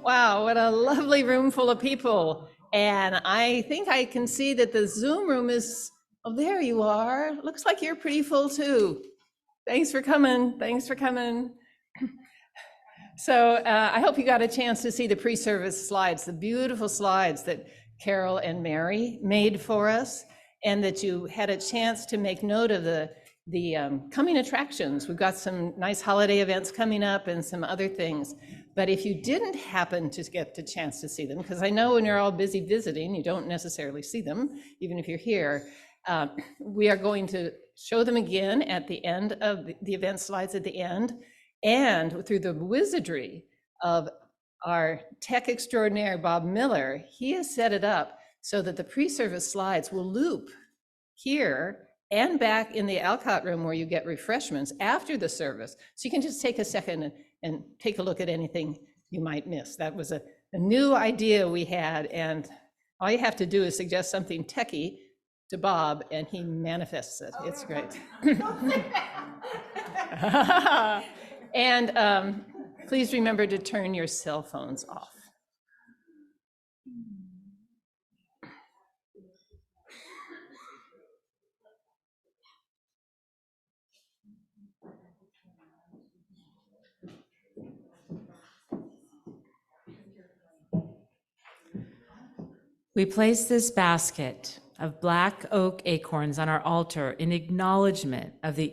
Wow, what a lovely room full of people. And I think I can see that the Zoom room is, oh, there you are. Looks like you're pretty full too. Thanks for coming. Thanks for coming. So I hope you got a chance to see the pre-service slides, the beautiful slides that Carol and Mary made for us, and that you had a chance to make note of the coming attractions. We've got some nice holiday events coming up and some other things. But if you didn't happen to get the chance to see them, because I know when you're all busy visiting, you don't necessarily see them, even if you're here, we are going to show them again at the end of the event slides at the end, and through the wizardry of our tech extraordinaire, Bob Miller, he has set it up so that the pre-service slides will loop here and back in the Alcott room where you get refreshments after the service. So you can just take a second and take a look at anything you might miss. That was a new idea we had, and all you have to do is suggest something techie to Bob and he manifests it. It's great. And please remember to turn your cell phones off. We place this basket of black oak acorns on our altar in acknowledgement of the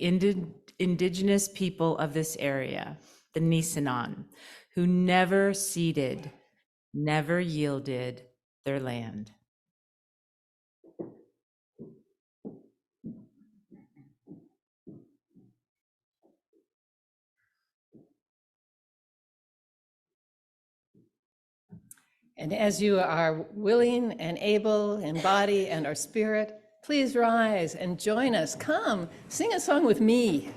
indigenous people of this area, the Nisenan, who never ceded, never yielded their land. And as you are willing and able in body and our spirit, please rise and join us. Come, sing a song with me.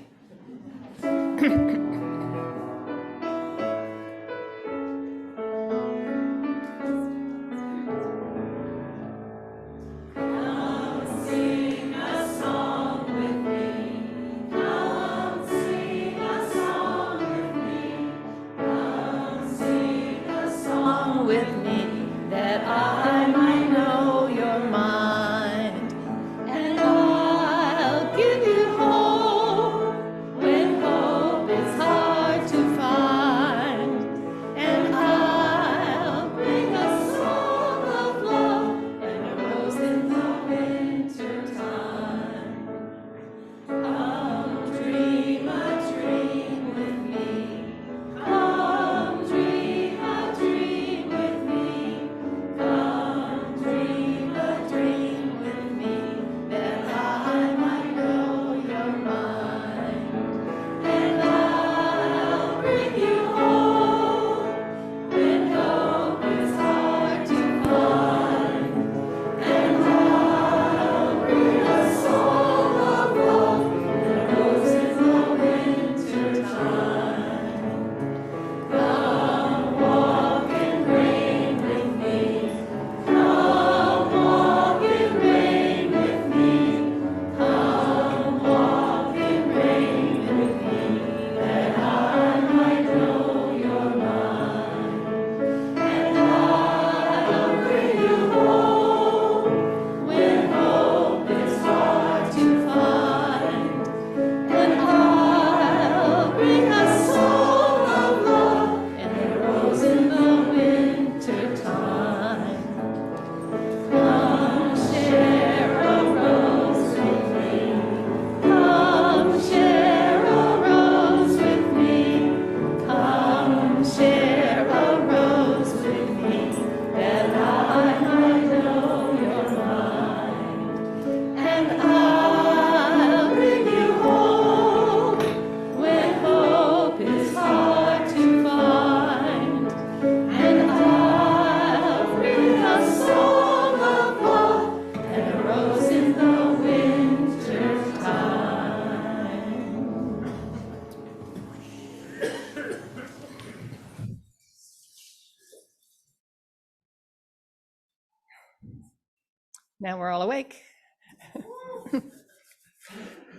Now we're all awake.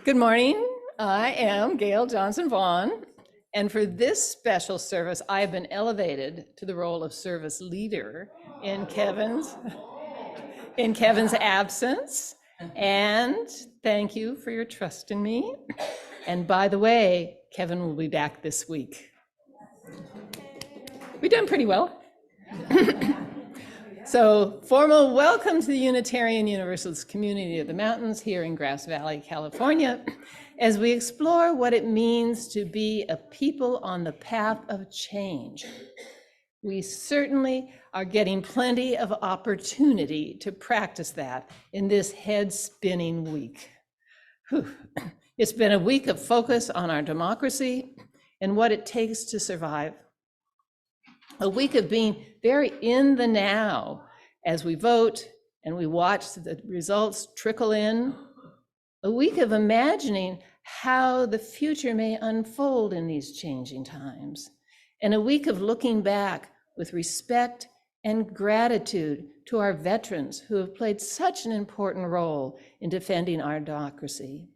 Good morning. I am Gail Johnson Vaughn, And for this special service, I've been elevated to the role of service leader in Kevin's absence. And thank you for your trust in me. And by the way, Kevin will be back this week. We've done pretty well. So, formal welcome to the Unitarian Universalist community of the mountains here in Grass Valley, California, as we explore what it means to be a people on the path of change. We certainly are getting plenty of opportunity to practice that in this head-spinning week. Whew. It's been a week of focus on our democracy and what it takes to survive. A week of being very in the now as we vote and we watch the results trickle in. A week of imagining how the future may unfold in these changing times. And a week of looking back with respect and gratitude to our veterans who have played such an important role in defending our democracy.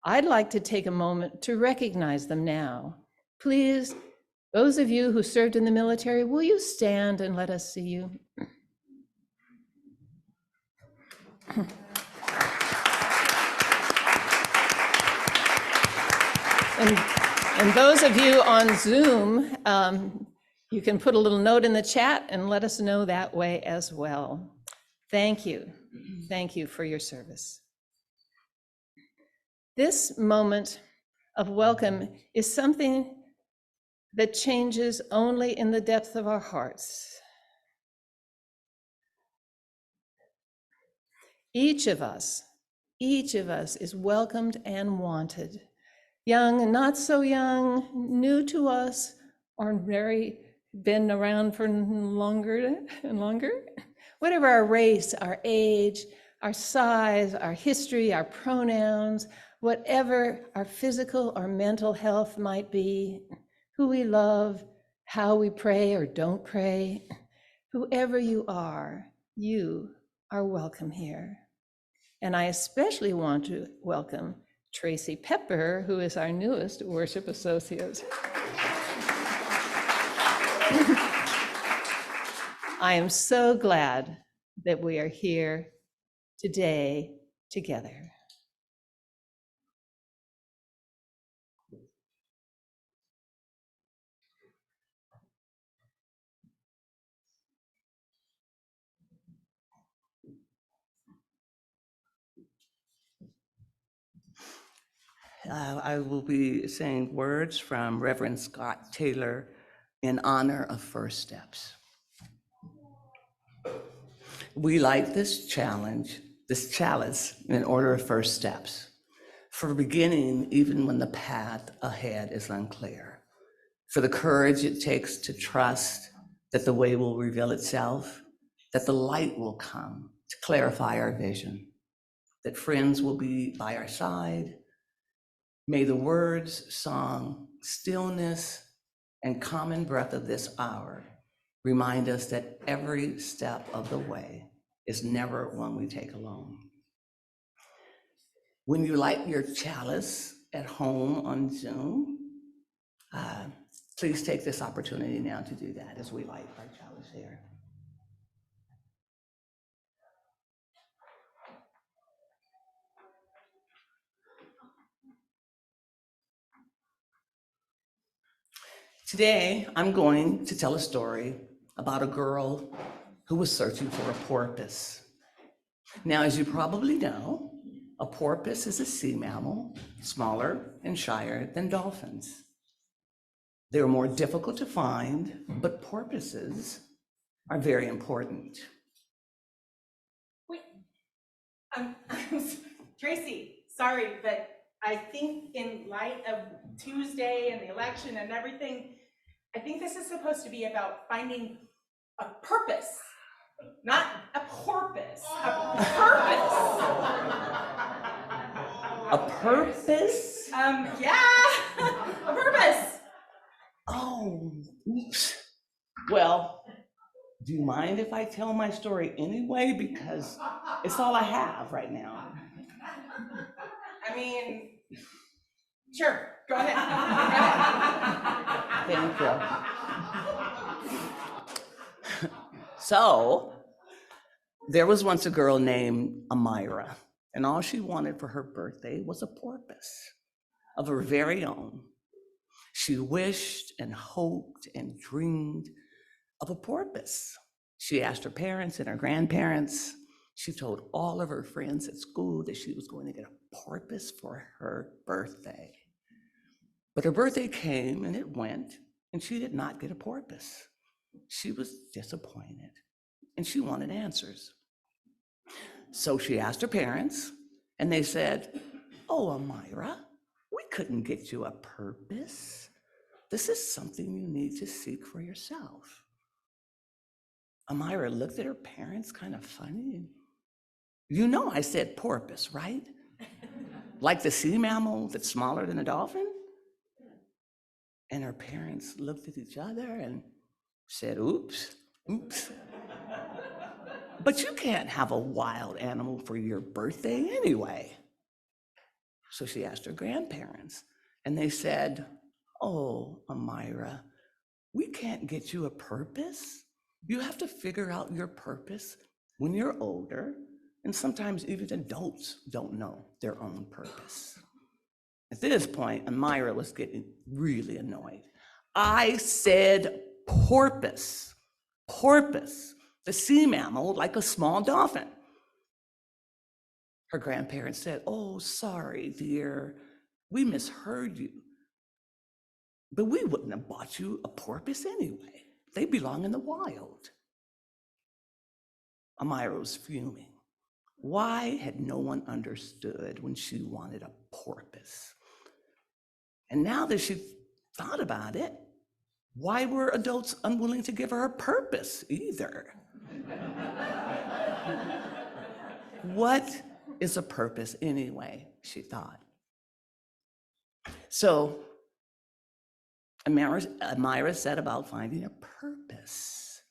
I'd like to take a moment to recognize them now. Please, those of you who served in the military, will you stand and let us see you? And those of you on Zoom, you can put a little note in the chat and let us know that way as well. Thank you. Thank you for your service. This moment of welcome is something that changes only in the depth of our hearts. Each of us is welcomed and wanted. Young, not so young, new to us, or very been around for longer and longer. Whatever our race, our age, our size, our history, our pronouns, whatever our physical or mental health might be, who we love, how we pray or don't pray, whoever you are welcome here. And I especially want to welcome Tracy Pepper, who is our newest worship associate. I am so glad that we are here today together. I will be saying words from Reverend Scott Taylor in honor of First Steps. We light this chalice in order of first steps, for beginning even when the path ahead is unclear, for the courage it takes to trust that the way will reveal itself, that the light will come to clarify our vision, that friends will be by our side. May the words, song, stillness, and common breath of this hour remind us that every step of the way is never one we take alone. When you light your chalice at home on Zoom, please take this opportunity now to do that as we light our chalice here. Today, I'm going to tell a story about a girl who was searching for a porpoise. Now, as you probably know, a porpoise is a sea mammal, smaller and shyer than dolphins. They're more difficult to find, but porpoises are very important. Wait, Tracy, sorry, but I think in light of Tuesday and the election and everything, I think this is supposed to be about finding a purpose, not a porpoise, a purpose. A purpose? Yeah, a purpose. Oh, oops. Well, do you mind if I tell my story anyway? Because it's all I have right now. I mean, Sure, go ahead. Thank you. So, there was once a girl named Amira, and all she wanted for her birthday was a porpoise of her very own. She wished and hoped and dreamed of a porpoise. She asked her parents and her grandparents. She told all of her friends at school that she was going to get a porpoise for her birthday. But her birthday came and it went, and she did not get a porpoise. She was disappointed, and she wanted answers. So she asked her parents, and they said, "Oh, Amira, we couldn't get you a porpoise. This is something you need to seek for yourself." Amira looked at her parents kind of funny. "You know I said porpoise, right? Like the sea mammal that's smaller than a dolphin?" And her parents looked at each other and said, "Oops, oops. But you can't have a wild animal for your birthday anyway." So she asked her grandparents, and they said, "Oh, Amira, we can't get you a purpose. You have to figure out your purpose when you're older, and sometimes even adults don't know their own purpose." At this point, Amira was getting really annoyed. "I said porpoise, porpoise, the sea mammal like a small dolphin." Her grandparents said, "Oh, sorry, dear, we misheard you. But we wouldn't have bought you a porpoise anyway. They belong in the wild." Amira was fuming. Why had no one understood when she wanted a porpoise? And now that she thought about it, why were adults unwilling to give her a purpose either? What is a purpose anyway, she thought. So Amira set about finding a purpose.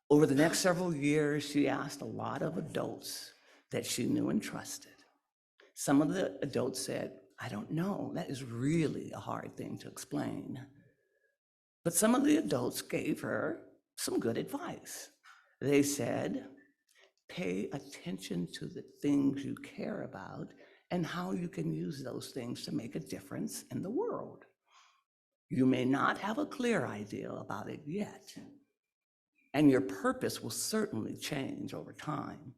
Over the next several years, she asked a lot of adults that she knew and trusted. Some of the adults said, "I don't know, that is really a hard thing to explain." But some of the adults gave her some good advice. They said, "Pay attention to the things you care about and how you can use those things to make a difference in the world. You may not have a clear idea about it yet, and your purpose will certainly change over time.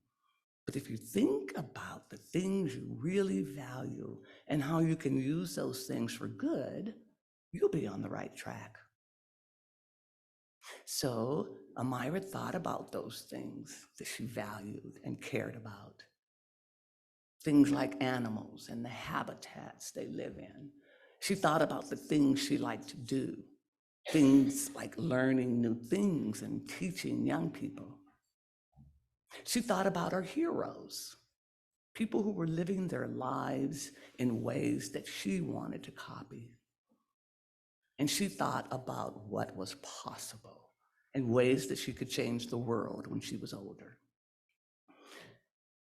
But if you think about the things you really value and how you can use those things for good, you'll be on the right track." So Amira thought about those things that she valued and cared about. Things like animals and the habitats they live in. She thought about the things she liked to do. Things like learning new things and teaching young people. She thought about her heroes, people who were living their lives in ways that she wanted to copy. And she thought about what was possible and ways that she could change the world when she was older.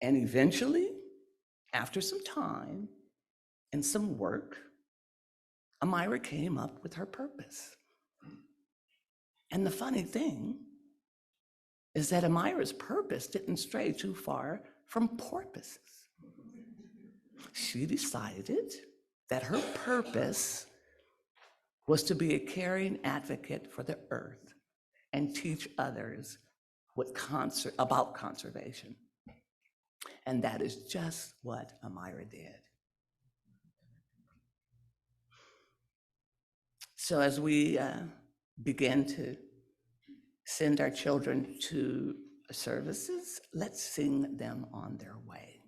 And eventually, after some time and some work, Amira came up with her purpose. And the funny thing is that Amira's purpose didn't stray too far from porpoises. She decided that her purpose was to be a caring advocate for the earth and teach others about conservation. And that is just what Amira did. So as we begin to send our children to services, let's sing them on their way.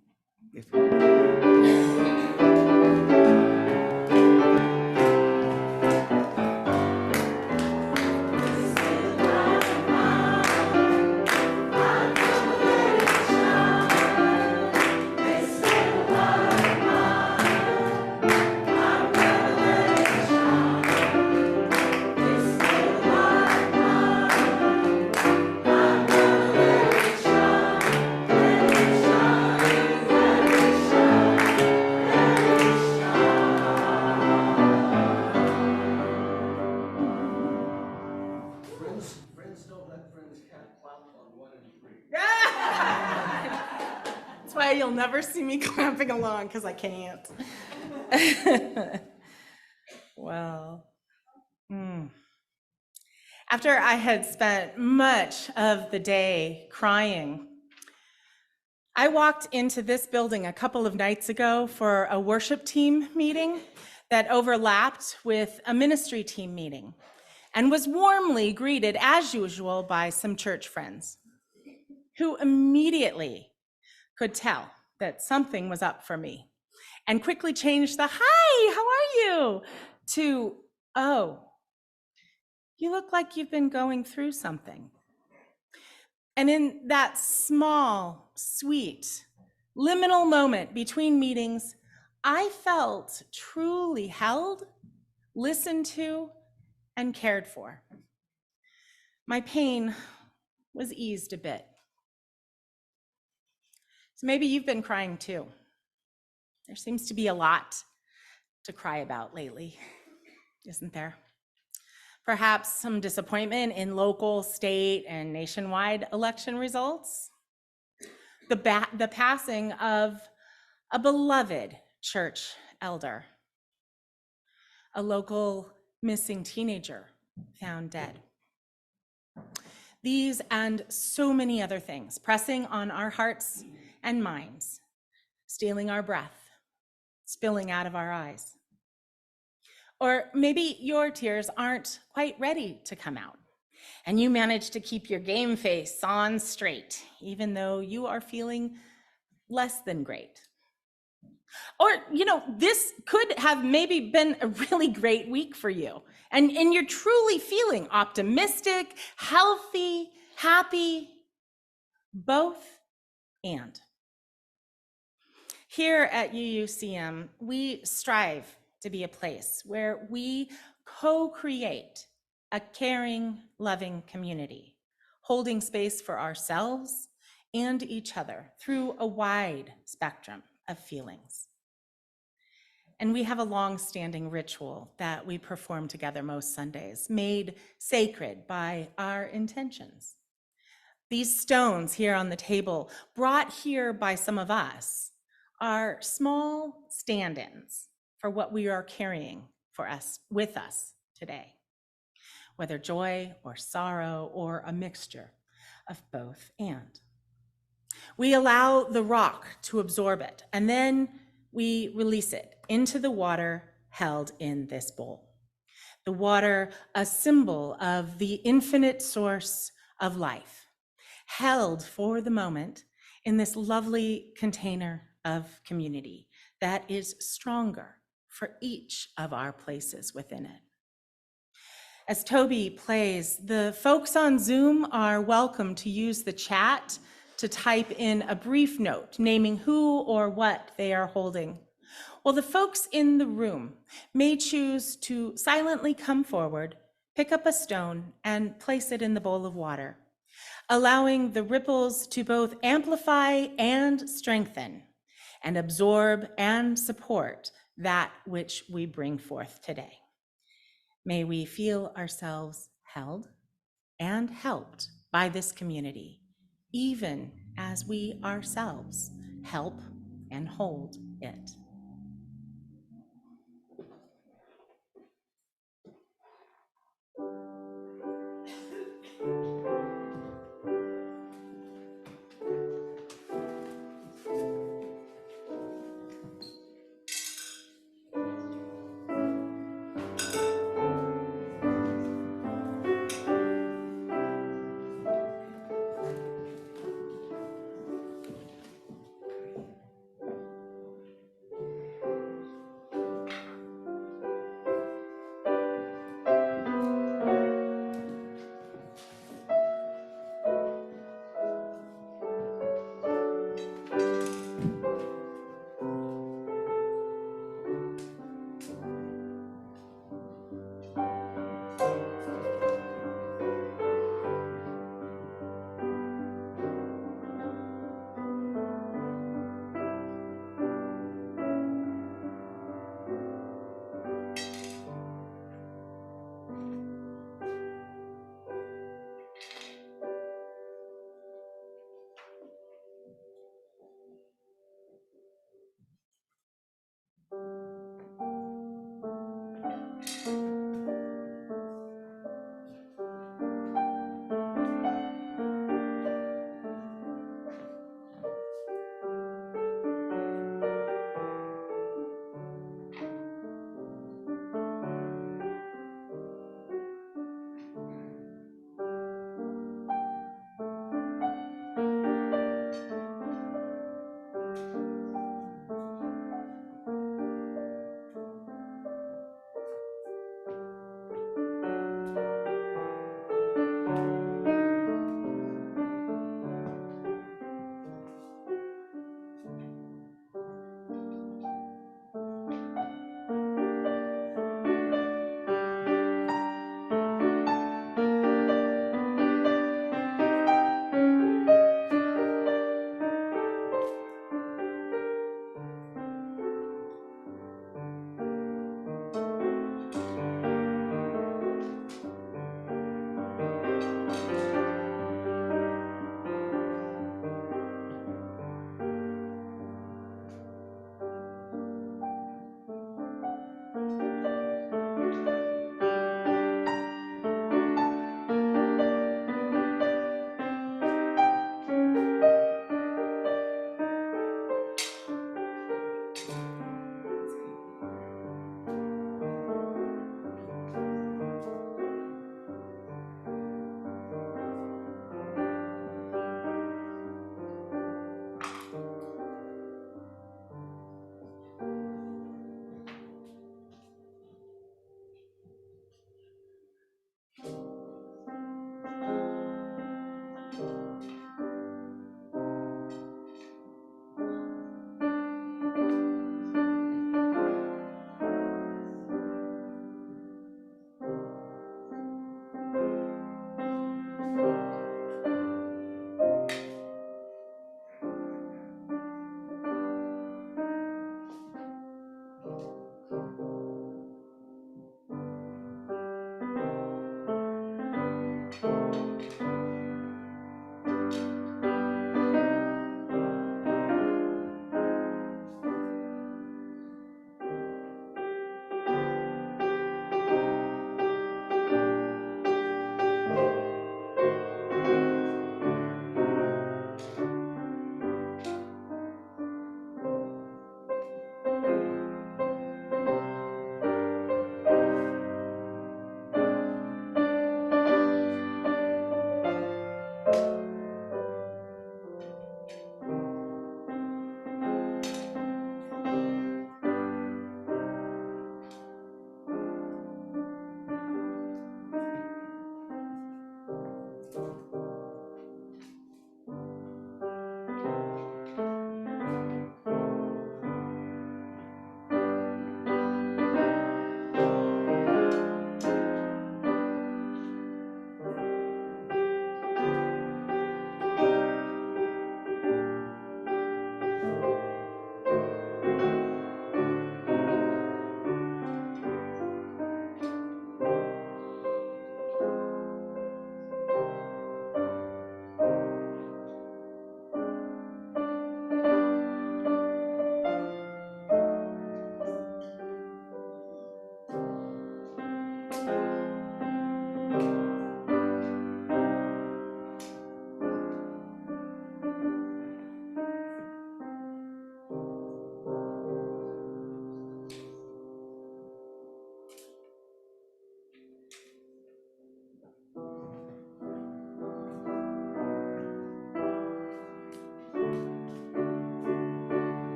why you'll never see me clapping along, because I can't. Well, after I had spent much of the day crying, I walked into this building a couple of nights ago for a worship team meeting that overlapped with a ministry team meeting, and was warmly greeted as usual by some church friends who immediately could tell that something was up for me and quickly changed the "Hi, how are you?" to "Oh, you look like you've been going through something." And in that small, sweet, liminal moment between meetings, I felt truly held, listened to, and cared for. My pain was eased a bit. So maybe you've been crying too. There seems to be a lot to cry about lately, isn't there? Perhaps some disappointment in local, state, and nationwide election results. The passing of a beloved church elder. A local missing teenager found dead. These and so many other things pressing on our hearts and minds, stealing our breath, spilling out of our eyes. Or maybe your tears aren't quite ready to come out, and you manage to keep your game face on straight, even though you are feeling less than great. Or, this could have maybe been a really great week for you, and you're truly feeling optimistic, healthy, happy, both and. Here at UUCM, we strive to be a place where we co-create a caring, loving community, holding space for ourselves and each other through a wide spectrum of feelings. And we have a long-standing ritual that we perform together most Sundays, made sacred by our intentions. These stones here on the table, brought here by some of us, are small stand-ins for what we are carrying with us today, whether joy or sorrow or a mixture of both and. We allow the rock to absorb it, and then we release it into the water held in this bowl. The water, a symbol of the infinite source of life, held for the moment in this lovely container of community that is stronger for each of our places within it. As Toby plays, the folks on Zoom are welcome to use the chat to type in a brief note naming who or what they are holding. While the folks in the room may choose to silently come forward, pick up a stone, and place it in the bowl of water, allowing the ripples to both amplify and strengthen, and absorb and support that which we bring forth today. May we feel ourselves held and helped by this community, even as we ourselves help and hold it.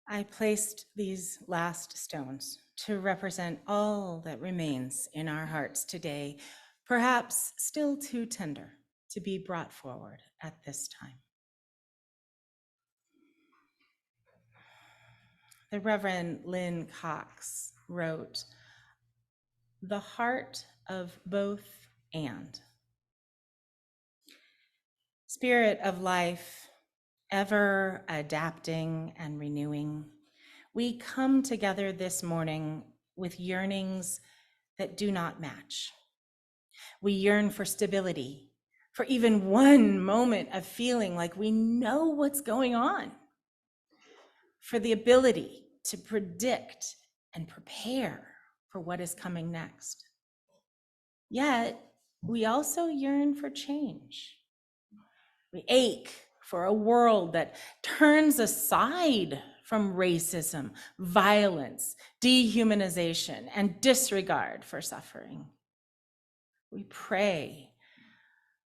I placed these last stones to represent all that remains in our hearts today, perhaps still too tender to be brought forward at this time. The Reverend Lynn Cox wrote, "The heart of both and. Spirit of life, ever adapting and renewing, we come together this morning with yearnings that do not match. We yearn for stability, for even one moment of feeling like we know what's going on, for the ability to predict and prepare for what is coming next. Yet, we also yearn for change. We ache for a world that turns aside from racism, violence, dehumanization, and disregard for suffering. We pray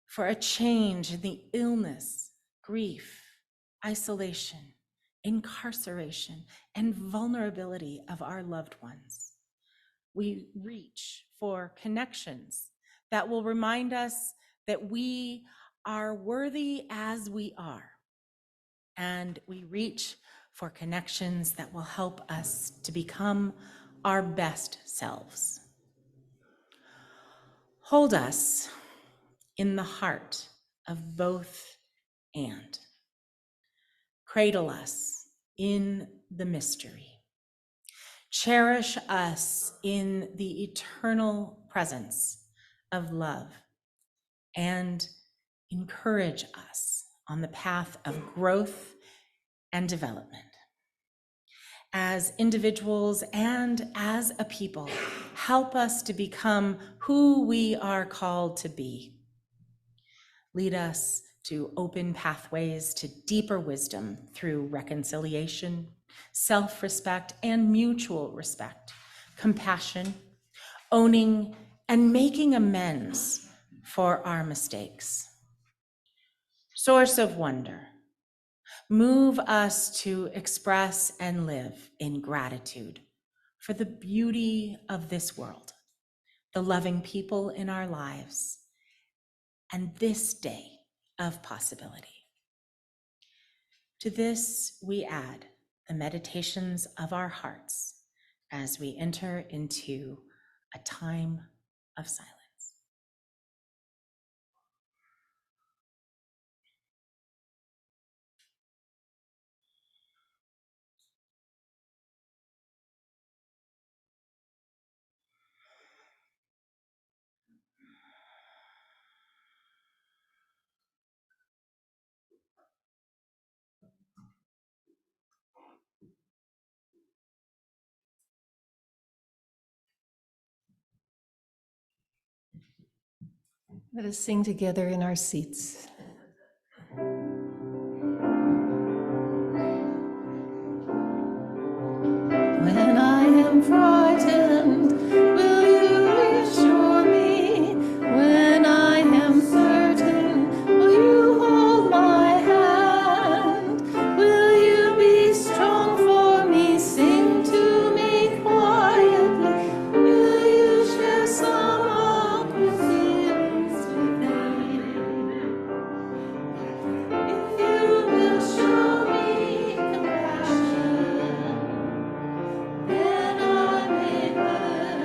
for a change in the illness, grief, isolation, incarceration, and vulnerability of our loved ones. We reach for connections that will remind us that we are worthy as we are. And we reach for connections that will help us to become our best selves. Hold us in the heart of both and. Cradle us in the mystery. Cherish us in the eternal presence of love, and encourage us on the path of growth and development. As individuals and as a people, help us to become who we are called to be. Lead us to open pathways to deeper wisdom through reconciliation, self-respect, and mutual respect, compassion, owning and making amends for our mistakes. Source of wonder, move us to express and live in gratitude for the beauty of this world, the loving people in our lives, and this day of possibility. To this, we add the meditations of our hearts as we enter into a time of silence. Let us sing together in our seats. When I am frightened, will you reassure me? When I am certain, will you hold my hand? Will you be strong for me? Sing to me quietly. Will you share some of your feelings with me? If you will show me compassion, then I may learn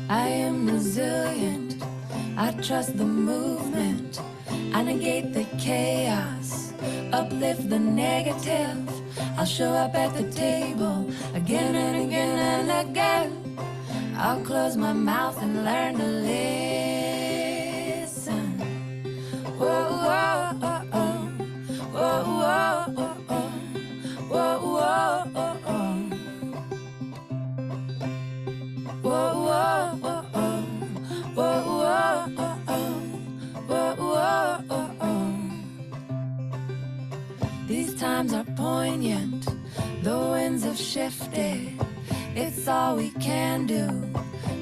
I am resilient. I trust the movement. I negate the chaos, uplift the negative. I'll show up at the table again and again and again. I'll close my mouth and learn to listen. Whoa, whoa, oh, oh. Whoa, whoa, oh, oh. Whoa, whoa, oh, oh. Whoa, whoa, oh, oh. Whoa, whoa, oh, oh. Whoa, whoa, oh, oh. These times are poignant, the winds have shifted. It's all we can do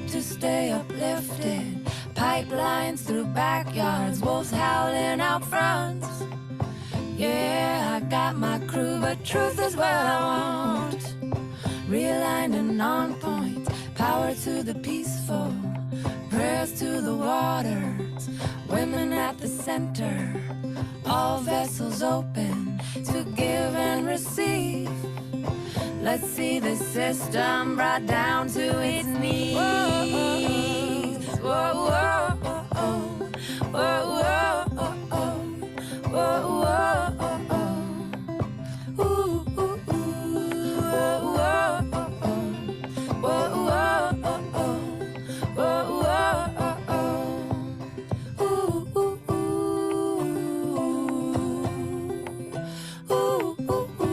to stay uplifted. Pipelines through backyards, wolves howling out fronts. Yeah, I got my crew, but truth is what I want. Realigned and on point, power to the peaceful, prayers to the waters, women at the center, all vessels open to give and receive. Let's see the system brought down to its knees. Whoa, whoa, oh, oh. Whoa, whoa, oh, oh. Whoa, whoa, oh, oh. Ooh, ooh, ooh. Whoa, whoa, oh, oh. Whoa, whoa, oh, oh. Whoa, whoa, oh, oh. Ooh, ooh, ooh. Ooh, ooh, ooh.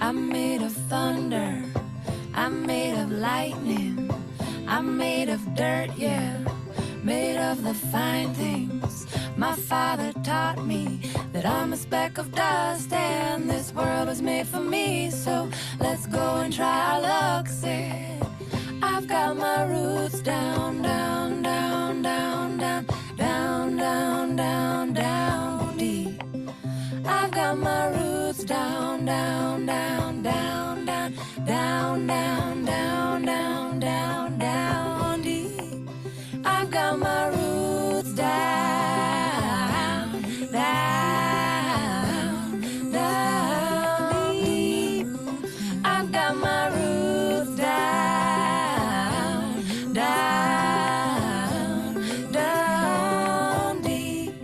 I'm made of thunder, I'm made of lightning, I'm made of dirt, yeah, made of the fine things. My father taught me that I'm a speck of dust and this world was made for me. So let's go and try our luck, said I've got my roots down, down, down, down, down, down, down, down, down deep. I've got my roots down, down, down, down, down, down, down, down, down, down, down deep. I've got my roots down, down, down deep. I've got my roots down, down, down deep.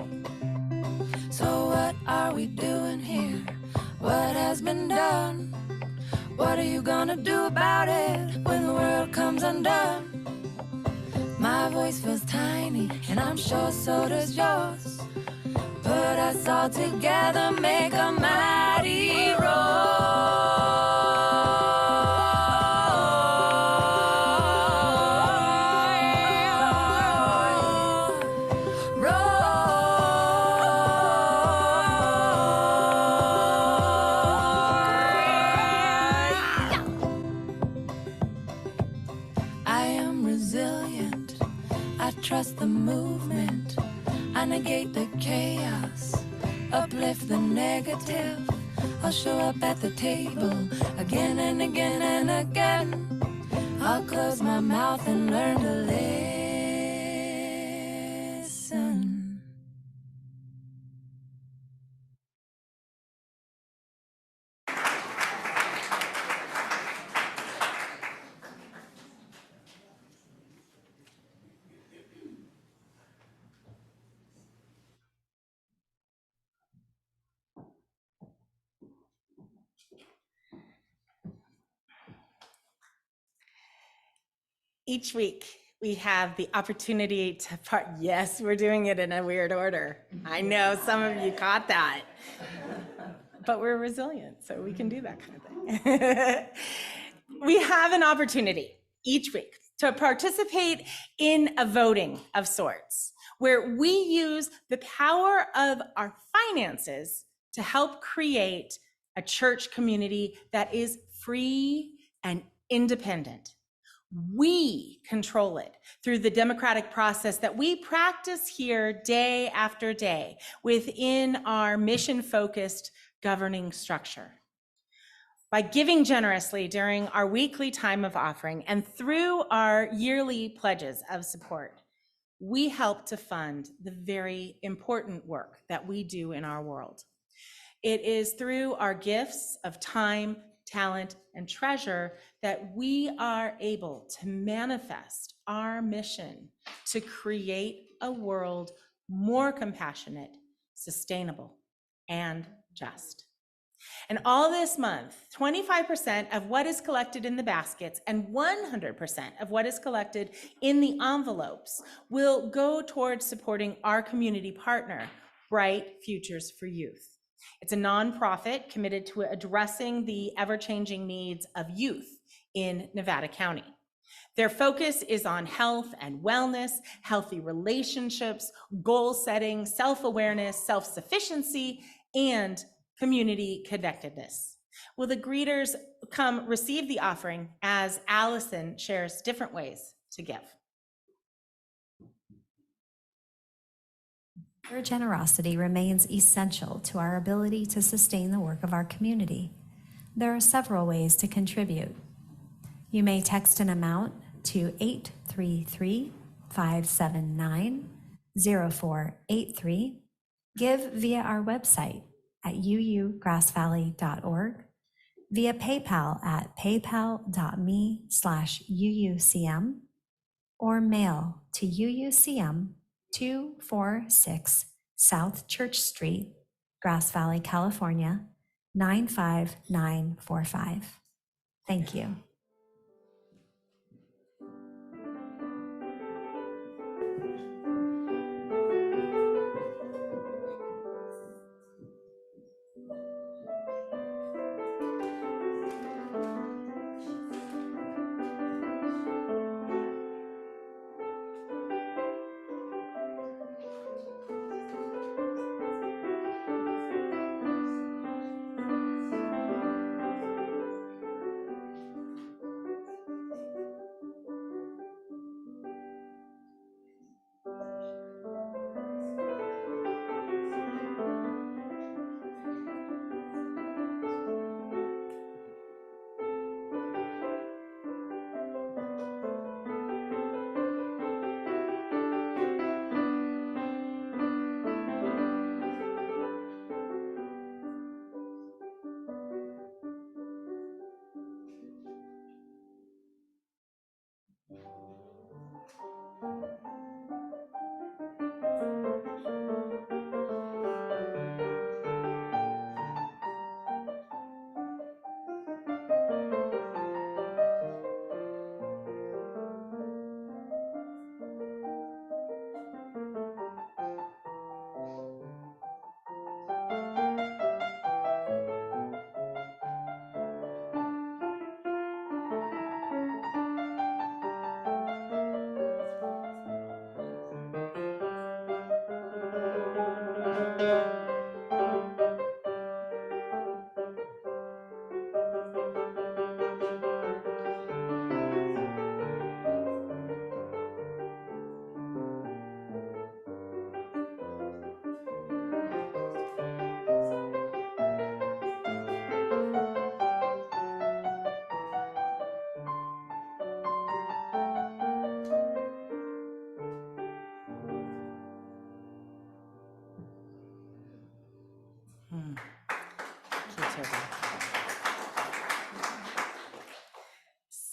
So what are we doing here? What has been done? What are you gonna do about it when the world comes undone? My voice feels tiny, and I'm sure so does yours. Put us all together, make a mighty trust the movement. I negate the chaos, uplift the negative. I'll show up at the table again and again and again. I'll close my mouth and learn to listen. Each week, we have the opportunity to yes, we're doing it in a weird order. I know some of you caught that. But we're resilient, so we can do that kind of thing. We have an opportunity each week to participate in a voting of sorts, where we use the power of our finances to help create a church community that is free and independent. We control it through the democratic process that we practice here day after day within our mission-focused governing structure. By giving generously during our weekly time of offering and through our yearly pledges of support, we help to fund the very important work that we do in our world. It is through our gifts of time, talent, and treasure that we are able to manifest our mission to create a world more compassionate, sustainable, and just. And all this month, 25% of what is collected in the baskets and 100% of what is collected in the envelopes will go towards supporting our community partner, Bright Futures for Youth. It's a nonprofit committed to addressing the ever-changing needs of youth in Nevada County. Their focus is on health and wellness, healthy relationships, goal setting, self-awareness, self-sufficiency, and community connectedness. Will the greeters come receive the offering as Allison shares different ways to give? Your generosity remains essential to our ability to sustain the work of our community. There are several ways to contribute. You may text an amount to 833-579-0483, give via our website at uugrassvalley.org, via PayPal at paypal.me/UUCM, or mail to UUCM 246 South Church Street, Grass Valley, California, 95945. Thank you.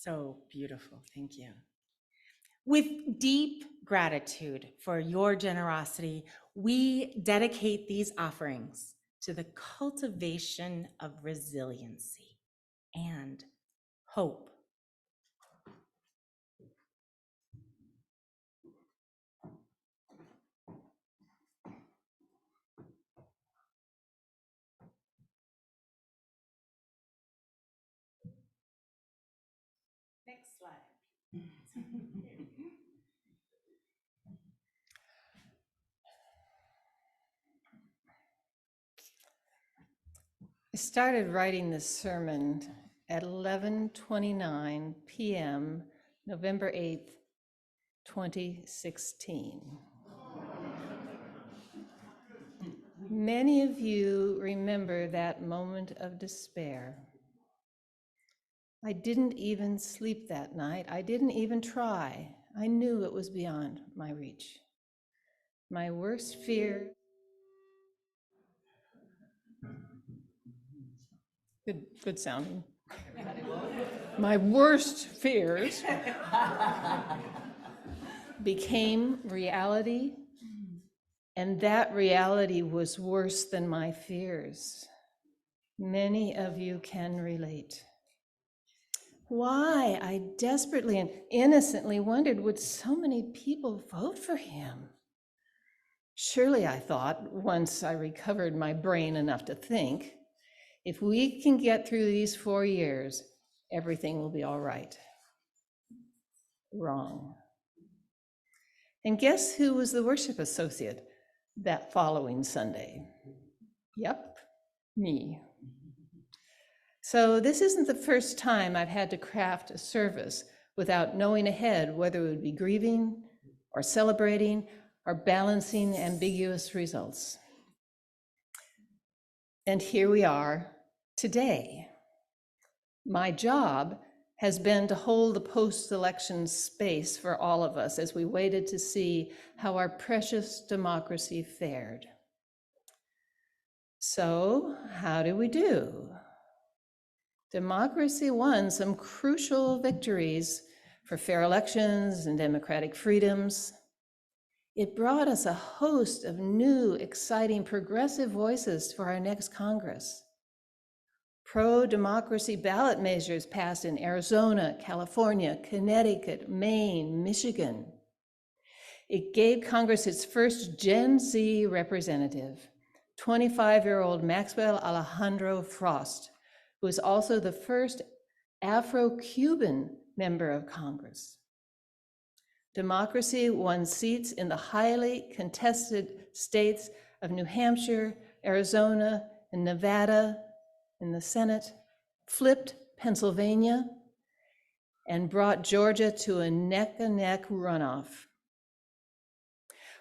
So beautiful, thank you. With deep gratitude for your generosity, we dedicate these offerings to the cultivation of resiliency and hope. Next slide. I started writing this sermon at 11:29 p.m., November 8th, 2016. Many of you remember that moment of despair. I didn't even sleep that night. I didn't even try. I knew it was beyond my reach. My worst fear, good sounding. My worst fears became reality, and that reality was worse than my fears. Many of you can relate. Why, I desperately and innocently wondered, would so many people vote for him? Surely, I thought, once I recovered my brain enough to think, if we can get through these 4 years, everything will be all right. Wrong. And guess who was the worship associate that following Sunday? Yep, me. So this isn't the first time I've had to craft a service without knowing ahead whether it would be grieving or celebrating or balancing ambiguous results. And here we are today. My job has been to hold the post-election space for all of us as we waited to see how our precious democracy fared. So, how do we do? Democracy won some crucial victories for fair elections and democratic freedoms. It brought us a host of new, exciting, progressive voices for our next Congress. Pro-democracy ballot measures passed in Arizona, California, Connecticut, Maine, Michigan. It gave Congress its first Gen Z representative, 25-year-old Maxwell Alejandro Frost, who was also the first Afro-Cuban member of Congress. Democracy won seats in the highly contested states of New Hampshire, Arizona, and Nevada in the Senate, flipped Pennsylvania, and brought Georgia to a neck-and-neck runoff.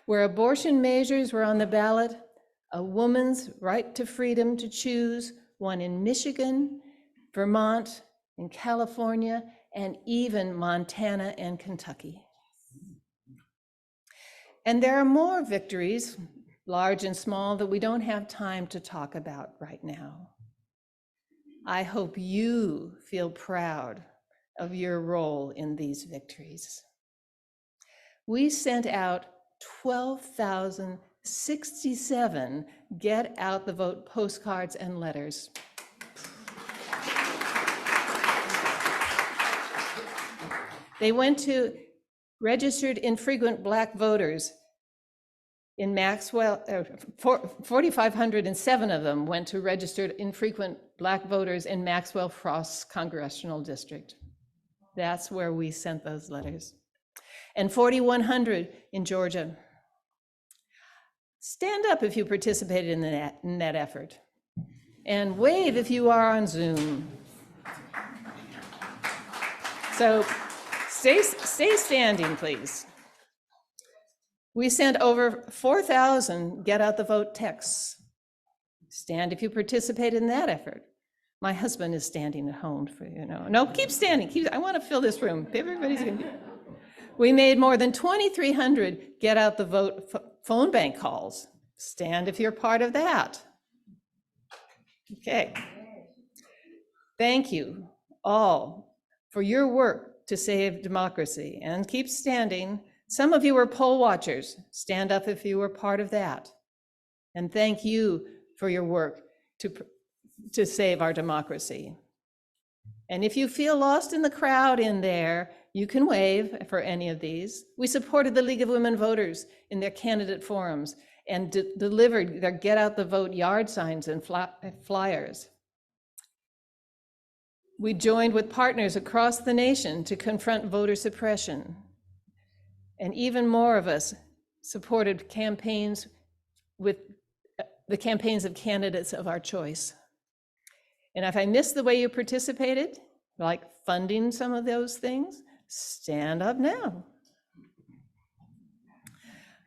Where abortion measures were on the ballot, a woman's right to freedom to choose won in Michigan, Vermont, and California, and even Montana and Kentucky. And there are more victories, large and small, that we don't have time to talk about right now. I hope you feel proud of your role in these victories. We sent out 12,067 Get Out the Vote postcards and letters. They went to registered infrequent Black voters in Maxwell. 4,507 of them went to registered infrequent Black voters in Maxwell Frost's congressional district. That's where we sent those letters. And 4,100 in Georgia. Stand up if you participated in that effort. And wave if you are on Zoom. So stay standing, please. We sent over 4,000 Get Out the Vote texts. Stand if you participated in that effort. My husband is standing at home for you know. No, keep standing. I want to fill this room. Everybody's going to. We made more than 2,300 Get Out the Vote phone bank calls. Stand if you're part of that. Okay. Thank you all for your work to save democracy, and keep standing. Some of you were poll watchers. Stand up if you were part of that. And thank you for your work to save our democracy. And if you feel lost in the crowd in there, you can wave for any of these. We supported the League of Women Voters in their candidate forums and delivered their Get Out the Vote yard signs and flyers. We joined with partners across the nation to confront voter suppression. And even more of us supported campaigns with the campaigns of candidates of our choice. And if I missed the way you participated, like funding some of those things, stand up now.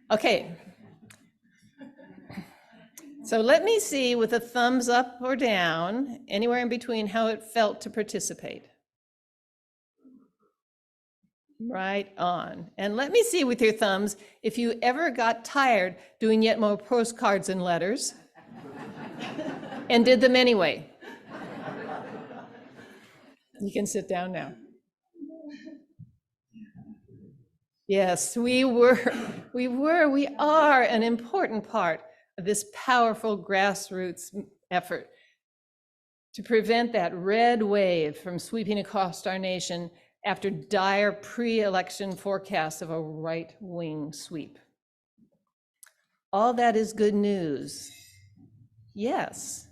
Okay. So let me see with a thumbs up or down, anywhere in between, how it felt to participate. Right on. And let me see with your thumbs if you ever got tired doing yet more postcards and letters and did them anyway. You can sit down now. Yes, we are an important part of this powerful grassroots effort to prevent that red wave from sweeping across our nation after dire pre-election forecasts of a right-wing sweep. All that is good news. Yes,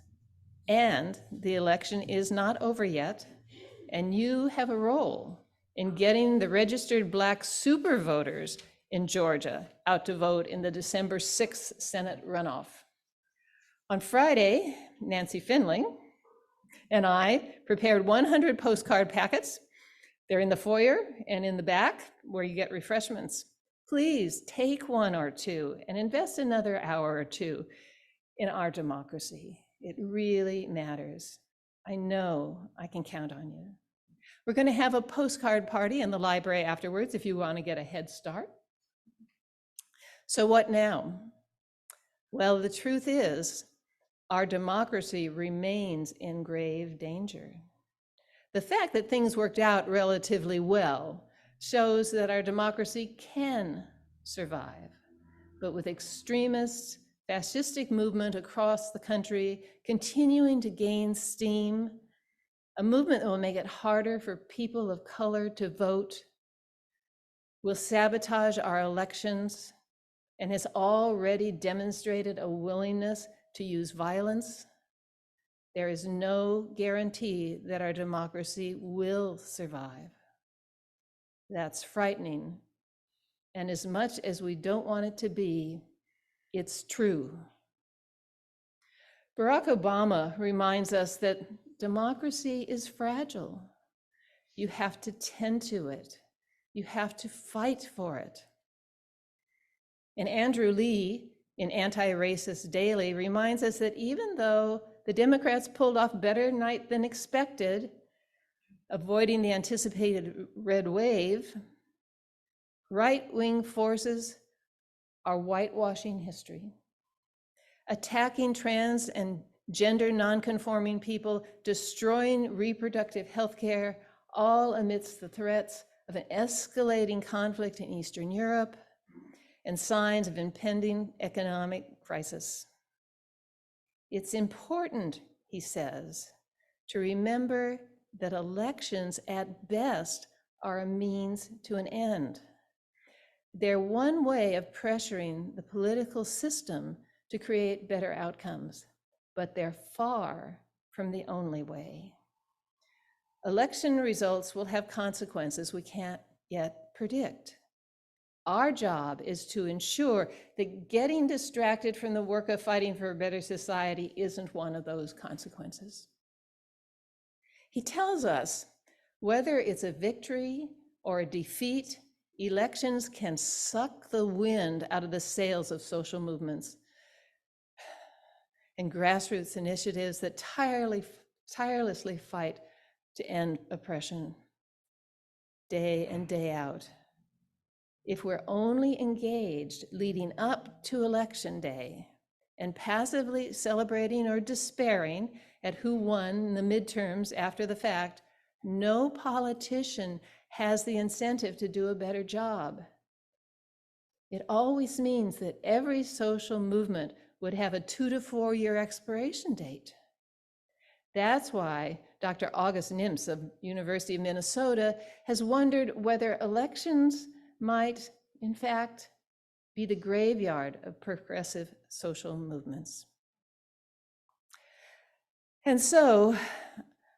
and the election is not over yet, and you have a role in getting the registered Black super voters in Georgia out to vote in the December 6th Senate runoff. On Friday, Nancy Finley and I prepared 100 postcard packets. They're in the foyer and in the back where you get refreshments. Please take one or two and invest another hour or two in our democracy. It really matters. I know I can count on you. We're going to have a postcard party in the library afterwards if you want to get a head start. So what now? Well, the truth is, our democracy remains in grave danger. The fact that things worked out relatively well shows that our democracy can survive, but with extremist, fascistic movement across the country continuing to gain steam, a movement that will make it harder for people of color to vote, will sabotage our elections, and has already demonstrated a willingness to use violence, there is no guarantee that our democracy will survive. That's frightening. And as much as we don't want it to be, it's true. Barack Obama reminds us that democracy is fragile. You have to tend to it. You have to fight for it. And Andrew Lee in Anti-Racist Daily reminds us that even though the Democrats pulled off better night than expected, avoiding the anticipated red wave, right-wing forces are whitewashing history, attacking trans and gender nonconforming people, destroying reproductive health care, all amidst the threats of an escalating conflict in Eastern Europe and signs of impending economic crisis. It's important, he says, to remember that elections at best are a means to an end. They're one way of pressuring the political system to create better outcomes, but they're far from the only way. Election results will have consequences we can't yet predict. Our job is to ensure that getting distracted from the work of fighting for a better society isn't one of those consequences. He tells us whether it's a victory or a defeat, elections can suck the wind out of the sails of social movements and grassroots initiatives that tirelessly fight to end oppression day in, day out. If we're only engaged leading up to Election Day and passively celebrating or despairing at who won the midterms after the fact, no politician has the incentive to do a better job. It always means that every social movement would have a 2 to 4 year expiration date. That's why Dr. August Nimtz of University of Minnesota has wondered whether elections might, in fact, be the graveyard of progressive social movements. And so,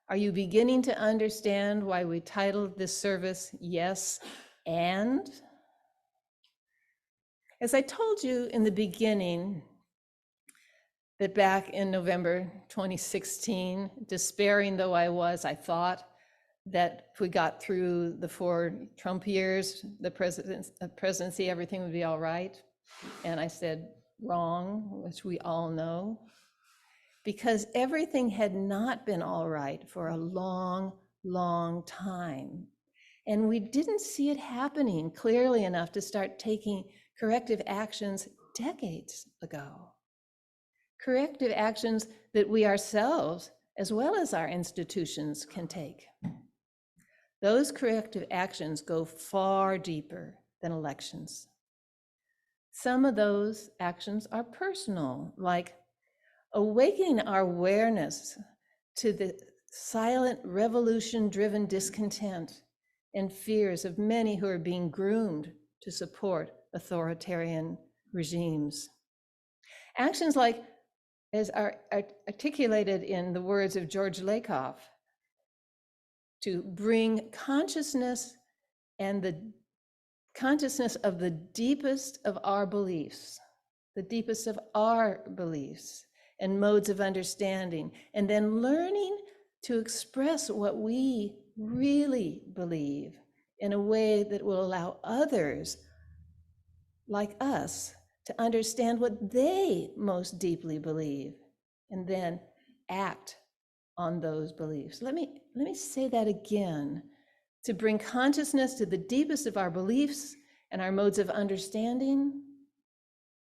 are you beginning to understand why we titled this service, Yes, and? As I told you in the beginning, that back in November 2016, despairing though I was, I thought that if we got through the 4 Trump years, the presidency, everything would be all right. And I said, wrong, which we all know, because everything had not been all right for a long, long time. And we didn't see it happening clearly enough to start taking corrective actions decades ago. Corrective actions that we ourselves, as well as our institutions, can take. Those corrective actions go far deeper than elections. Some of those actions are personal, like awakening our awareness to the silent revolution-driven discontent and fears of many who are being groomed to support authoritarian regimes. Actions like, as are articulated in the words of George Lakoff, to bring consciousness and the consciousness of the deepest of our beliefs, the deepest of our beliefs and modes of understanding, and then learning to express what we really believe in a way that will allow others like us to understand what they most deeply believe, and then act on those beliefs. Let me say that again. To bring consciousness to the deepest of our beliefs and our modes of understanding,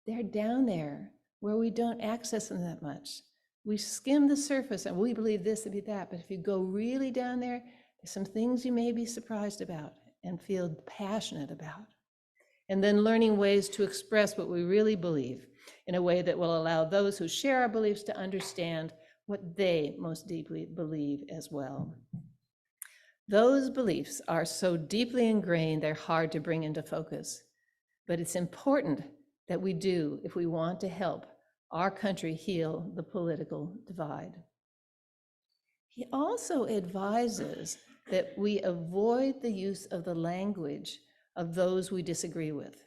they're down there where we don't access them that much. We skim the surface and we believe this and be that, but if you go really down there, there's some things you may be surprised about and feel passionate about. And then learning ways to express what we really believe in a way that will allow those who share our beliefs to understand what they most deeply believe as well. Those beliefs are so deeply ingrained, they're hard to bring into focus. But it's important that we do if we want to help our country heal the political divide. He also advises that we avoid the use of the language of those we disagree with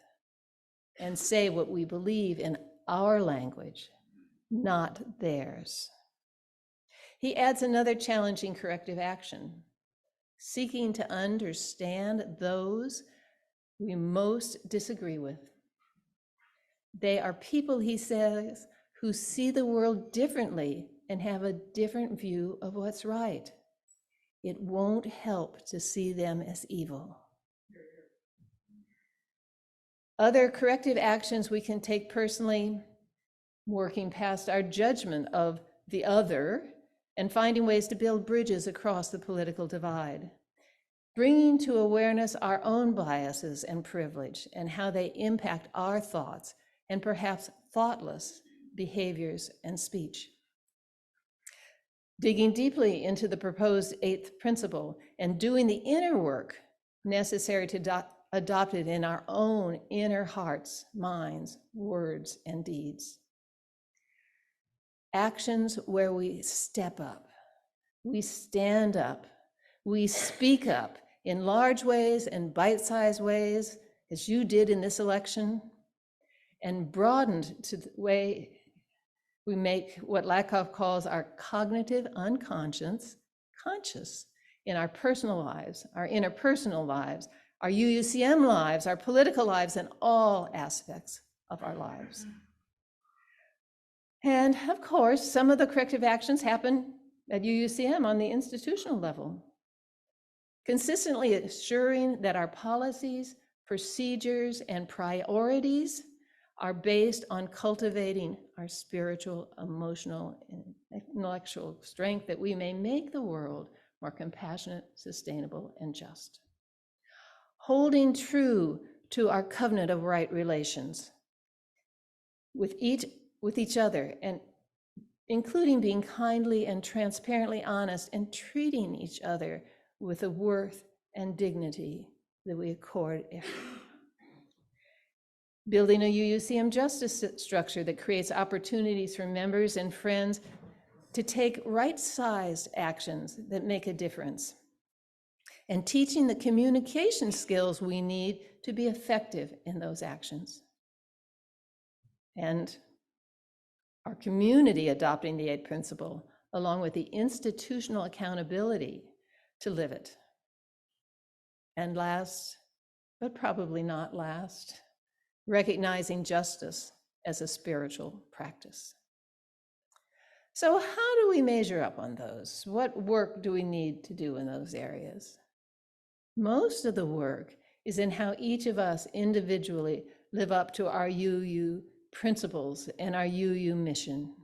and say what we believe in our language, not theirs. He adds another challenging corrective action: seeking to understand those we most disagree with. They are people, he says, who see the world differently and have a different view of what's right. It won't help to see them as evil. Other corrective actions we can take personally, working past our judgment of the other and finding ways to build bridges across the political divide. Bringing to awareness our own biases and privilege and how they impact our thoughts and perhaps thoughtless behaviors and speech. Digging deeply into the proposed 8th principle and doing the inner work necessary to adopt it in our own inner hearts, minds, words, and deeds. Actions where we step up, we stand up, we speak up in large ways and bite-sized ways, as you did in this election, and broadened to the way we make what Lakoff calls our cognitive unconscious conscious in our personal lives, our interpersonal lives, our UUCM lives, our political lives, and all aspects of our lives. And of course, some of the corrective actions happen at UUCM on the institutional level. Consistently assuring that our policies, procedures, and priorities are based on cultivating our spiritual, emotional, and intellectual strength that we may make the world more compassionate, sustainable, and just. Holding true to our covenant of right relations with each other, and including being kindly and transparently honest and treating each other with the worth and dignity that we accord everyone. Building a UUCM justice structure that creates opportunities for members and friends to take right-sized actions that make a difference. And teaching the communication skills we need to be effective in those actions. And our community adopting the 8th principle, along with the institutional accountability to live it. And last, but probably not last, recognizing justice as a spiritual practice. So how do we measure up on those? What work do we need to do in those areas? Most of the work is in how each of us individually live up to our UU principles and our UU mission.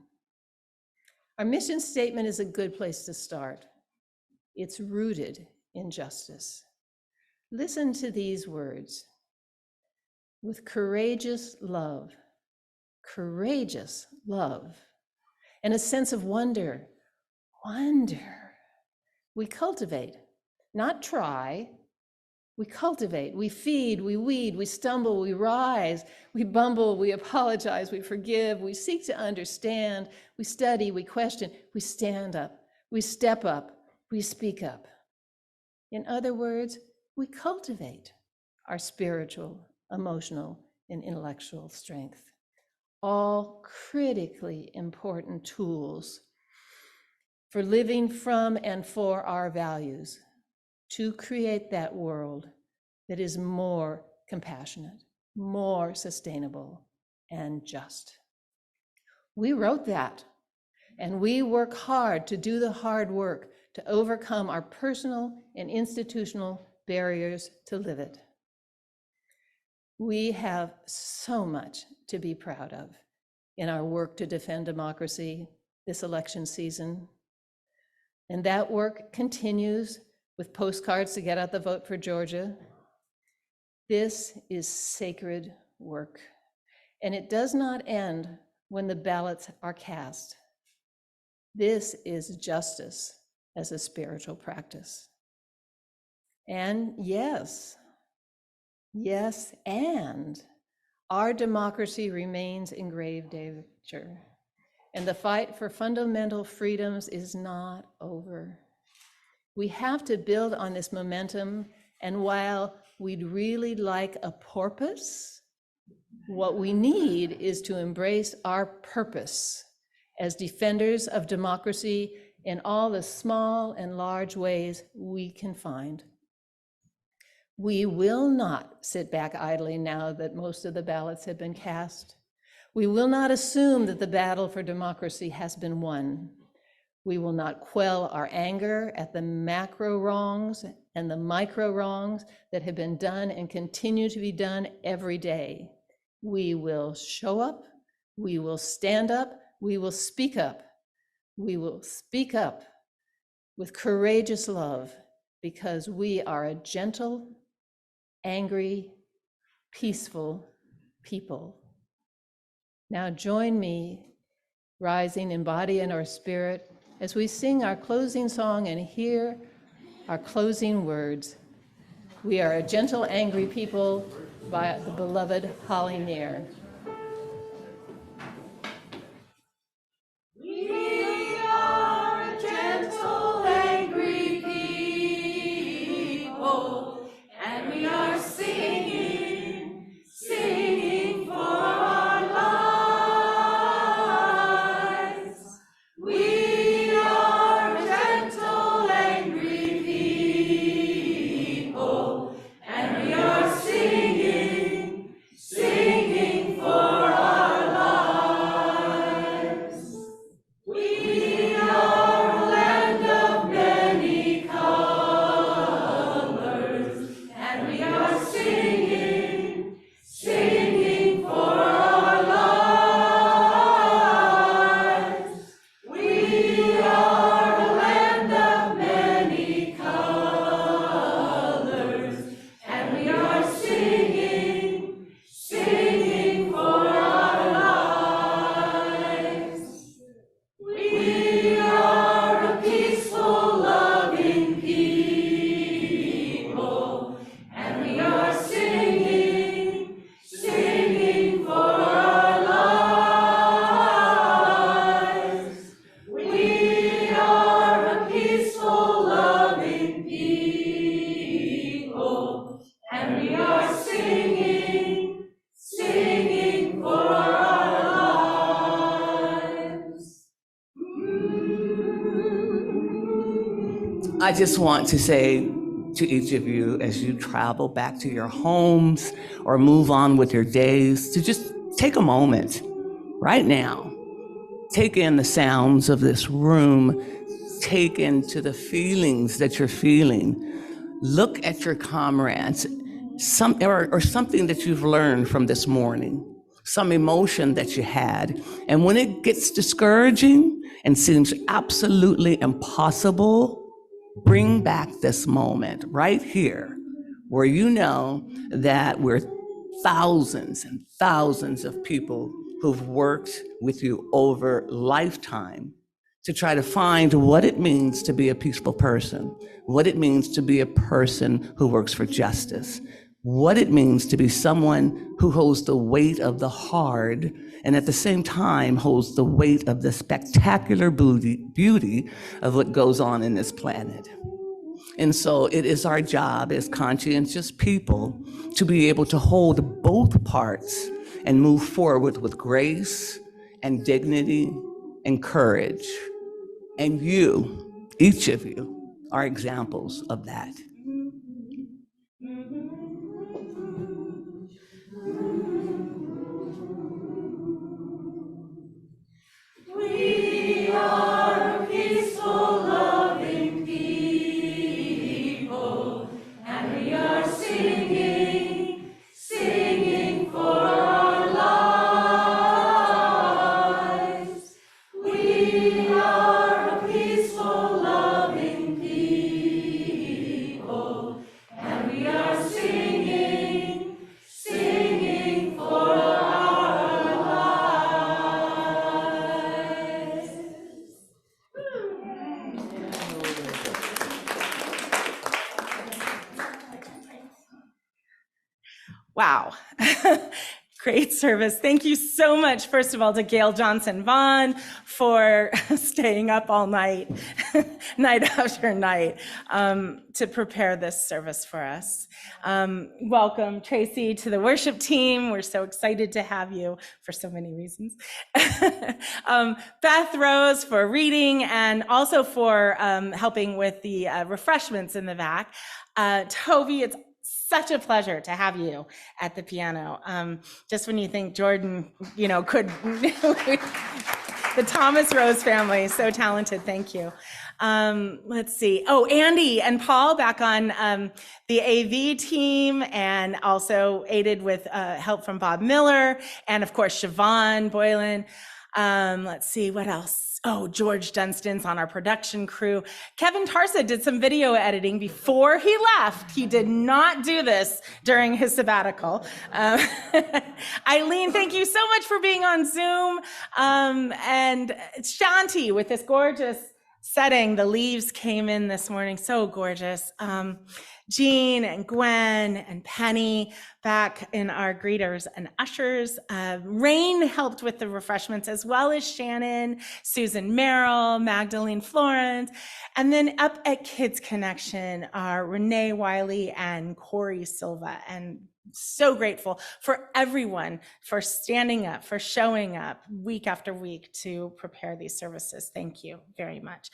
Our mission statement is a good place to start. It's rooted in justice. Listen to these words. With courageous love, and a sense of wonder, we cultivate, not try. We cultivate, we feed, we weed, we stumble, we rise, we bumble, we apologize, we forgive, we seek to understand, we study, we question, we stand up, we step up, we speak up. In other words, we cultivate our spiritual, emotional, and intellectual strength. All critically important tools for living from and for our values, to create that world that is more compassionate, more sustainable, and just. We wrote that, and we work hard to do the hard work to overcome our personal and institutional barriers to live it. We have so much to be proud of in our work to defend democracy this election season. And that work continues with postcards to get out the vote for Georgia. This is sacred work, and it does not end when the ballots are cast. This is justice as a spiritual practice. And yes, and our democracy remains in grave danger, and the fight for fundamental freedoms is not over. We have to build on this momentum, and while we'd really like a porpoise, what we need is to embrace our purpose as defenders of democracy in all the small and large ways we can find. We will not sit back idly now that most of the ballots have been cast. We will not assume that the battle for democracy has been won. We will not quell our anger at the macro wrongs and the micro wrongs that have been done and continue to be done every day. We will show up, we will stand up, we will speak up. We will speak up with courageous love because we are a gentle, angry, peaceful people. Now join me, rising in body and our spirit, as we sing our closing song and hear our closing words. We are a gentle, angry people by the beloved Holly Near. I just want to say to each of you as you travel back to your homes or move on with your days to just take a moment right now. Take in the sounds of this room. Take into the feelings that you're feeling. Look at your comrades, or something that you've learned from this morning, some emotion that you had. And when it gets discouraging and seems absolutely impossible, bring back this moment right here where you know that we're thousands and thousands of people who've worked with you over lifetime to try to find what it means to be a peaceful person, what it means to be a person who works for justice, what it means to be someone who holds the weight of the hard and at the same time holds the weight of the spectacular beauty of what goes on in this planet. And so it is our job as conscientious people to be able to hold both parts and move forward with grace and dignity and courage. And you, each of you, are examples of that. We are peaceful, loving people, and we are singing, singing for our lives. We are a peaceful, loving people, and we are singing, singing for our lives. Wow. Great service. Thank you so much, first of all, to Gail Johnson Vaughn for staying up all night, night after night, to prepare this service for us. Welcome, Tracy, to the worship team. We're so excited to have you for so many reasons. Beth Rose for reading and also for helping with the refreshments in the back. Toby, it's such a pleasure to have you at the piano. Just when you think Jordan, could, the Thomas Rose family, so talented, thank you. Let's see. Oh, Andy and Paul back on the AV team and also aided with help from Bob Miller and of course, Siobhan Boylan. Let's see, what else? Oh, George Dunstan's on our production crew. Kevin Tarsa did some video editing before he left. He did not do this during his sabbatical. Eileen, thank you so much for being on Zoom. And Shanti with this gorgeous setting. The leaves came in this morning, so gorgeous. Jean and Gwen and Penny back in our greeters and ushers. Rain helped with the refreshments, as well as Shannon, Susan Merrill, Magdalene Florence. And then up at Kids Connection are Renee Wiley and Corey Silva. And so grateful for everyone for standing up, for showing up week after week to prepare these services. Thank you very much.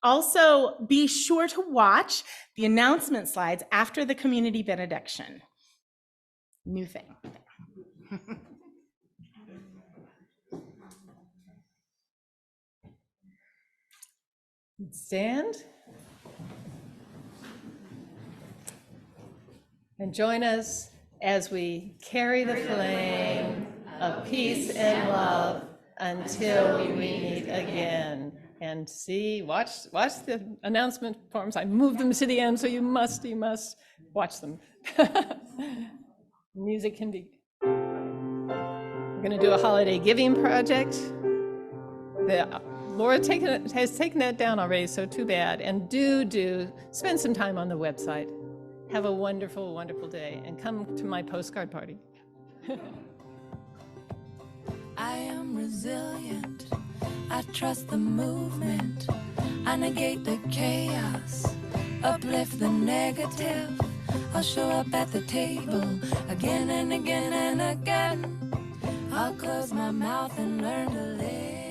Also, be sure to watch the announcement slides after the community benediction. New thing. Stand. And join us as we carry the flame of peace and love until we meet again. And watch the announcement forms. I moved them to the end, so you must watch them. Music can be. We're going to do a holiday giving project. Laura has taken that down already, so too bad. And do spend some time on the website. Have a wonderful, wonderful day, and come to my postcard party. I am resilient. I trust the movement. I negate the chaos, uplift the negative. I'll show up at the table again and again and again. I'll close my mouth and learn to live.